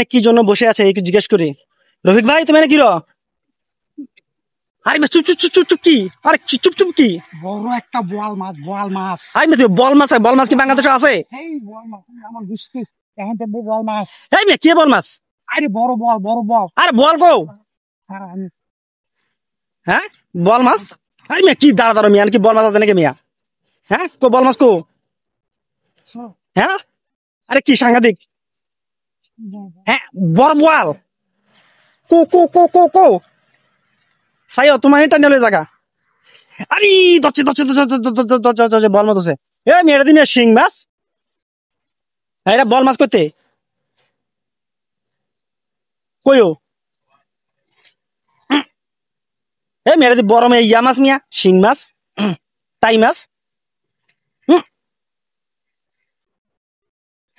কি জন্য বসে আছে একটু জিজ্ঞেস করি। রফিক ভাই তুমি কি আরে চুপ চুপ চুপ চুপ চুপ কি আরে চুপ চুপ কি বড় একটা বোয়াল মাছ আরে তুই বল মাছ কি বাংলাদেশে আছে? এই বোয়াল মাছ আমার বুঝতে এখন তো বোয়াল মাছ। এই মেয়ে কি বল মাছ? আরে বড় বল আরে বল কো হ্যাঁ বল মাছ। আরে মেয়ে কি দাঁড়া মিয়া কি বল মাছ আছে নাকি মিয়া? হ্যাঁ কো বল মাছ কো? হ্যাঁ আরে কি সাংঘাতিক। হ্যাঁ বড় বোয়াল কো কো কো কো কো সাইও তোমার এটা নিলে জায়গা। আরে দচ্ছে বল মাছ আছে। এ মেয়েটা দিন শিং মাছ এটা বল মাছ করতে কইও এ মেয়েটা দি বড় মেয়ে ইয়া মাছ মিয়া শিং মাছ টাই মাছ।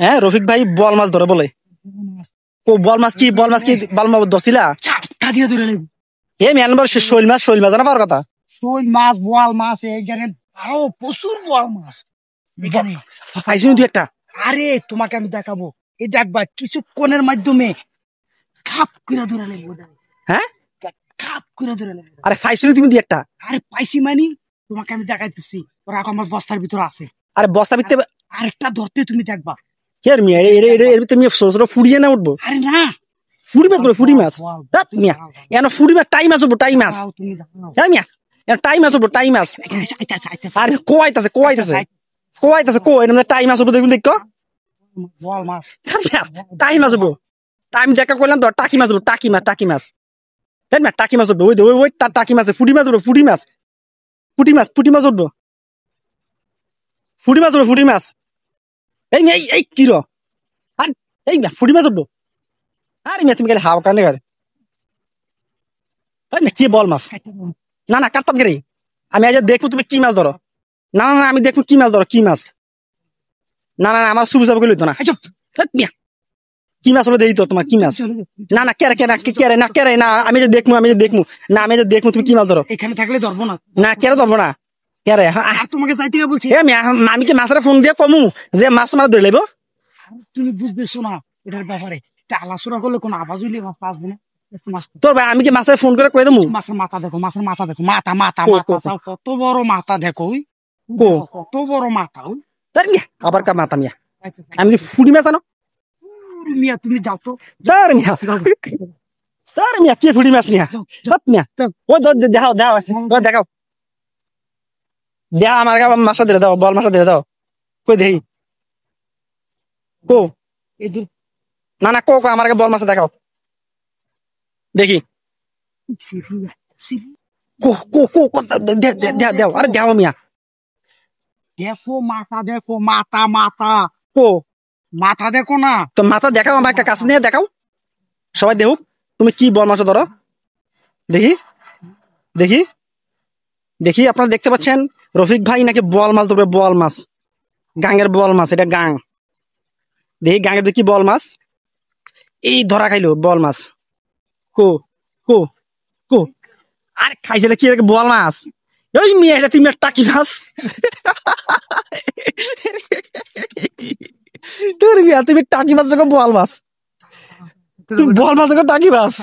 হ্যাঁ রফিক ভাই বল মাছ ধরে বলে ও বল মাছ কি বল মাছ ধরছিলা? এ মেয়ে শৈল মাছ জানা পাওয়ার কথা। শৈল মাছ বোয়াল মাছ এইখানে আরো প্রচুর বোয়াল মাছ এখানে পাইছি তুই একটা। আরে তোমাকে আমি দেখাবো এই দেখবা কিছুক্ষণের মাধ্যমে খাপ করে ধরে নেবো। হ্যাঁ খাপ করে ধরে নেবো। আরে পাইছি তুমি দুই একটা। আরে পাইছি মানে তোমাকে আমি দেখাইতেছি ওরা আমার বস্তার ভিতরে আছে। আরে বস্তা ভিতরে আরেকটা ধরতে তুমি দেখবা। এর মিয়া এর তুমি ছোট ফুড়িয়ে না উঠবো। আরে না ফুড়ি মাছ বলে ফুড়ি মাছ মিয়া এন ফুড়ি মাছ টাই মাছ উঠবো টাই মাছ। হ্যাঁ মিয়া এন টাই মাছ উঠবো টাই মাছ। আরে কোয়াইতাছে কো এর টাই মাছ উঠবো দেখুন দেখো বল মাছ টাই মাছ উঠবো টাইম দেখা করলাম তো টাকি মাছ উঠবো টাকি মাছ তাই না টাকি মাছ উঠবো ওই টাকি মাছ ফুটি মাছ উঠবো ফুটি মাছ উঠবো ফুটি মাছ এই মেয়ে এই কি র আর এই না ফুটি মাছ উঠবো। আরে মেয়ে তুমি গেলে হাওয়া কানে গারে তাই না কি বল মাছ না কাটতাম গেরে আমি আজ দেখবো তুমি কি মাছ ধরো। না আমি দেখবো কি মাছ ধরো কি মাছ। না আমার সুবু সাবু গেলি তো না কি মাছ হলো দেই তো তোমার কি মাছ। না কেরে না আমি যে দেখবো না আমি যে দেখবো তুমি কি মাছ ধরো। এখানে থাকলে ধরবো না কেরে ধরবো না কেরে তোমাকে যাইতে বলছি। আমি কি মাছের ফোন দিয়ে কমু যে মাছ তোমার ধরে লেবো। তুমি বুঝতেছো না এটার ব্যাপারে আলোচনা করলে কোনো আওয়াজ হইলে মাছ পাসবো না। তোর ভাই আমি কি মাছের ফোন করে কয়ে দেবো। মাছের মাথা দেখো মাথা কত বড় মাথা দেখো কত বড় মাথা আবার কা মাথা মিয়া আমি কি ফুড়ি মাছ আনো মিয়া তুমি যাও তো তার মিয়া কি ফুড়ি মাছ মিয়া ও দেখাও দেখাও আমার মাছটা দিলে দাও বল মাছটা দিলে দাও কই দেখি কো না কো আমার বল মাছ দেখাও দেখি দেও আরে দেও মিয়া দেখো মাথা কো মাথা দেখো না তো মাথা দেখাও আমার কাছে নিয়ে দেখাও সবাই দেখুক তুমি কি বল মাছ ধরো দেখি আপনারা দেখতে পাচ্ছেন রফিক ভাই নাকি বল মাছ ধরবে বল মাছ গাঙের বল মাছ এটা গাং দেখি গাঙের দেখি বল মাছ এই ধরা খাইলো বল মাছ কো কো কো আর খাইছিল কি বল মাছ ওই মেয়েটা তুমি টাকি মাছ তুমি টাকি মাছ বল মাছ তুমি বল মাছ টাকি মাছ।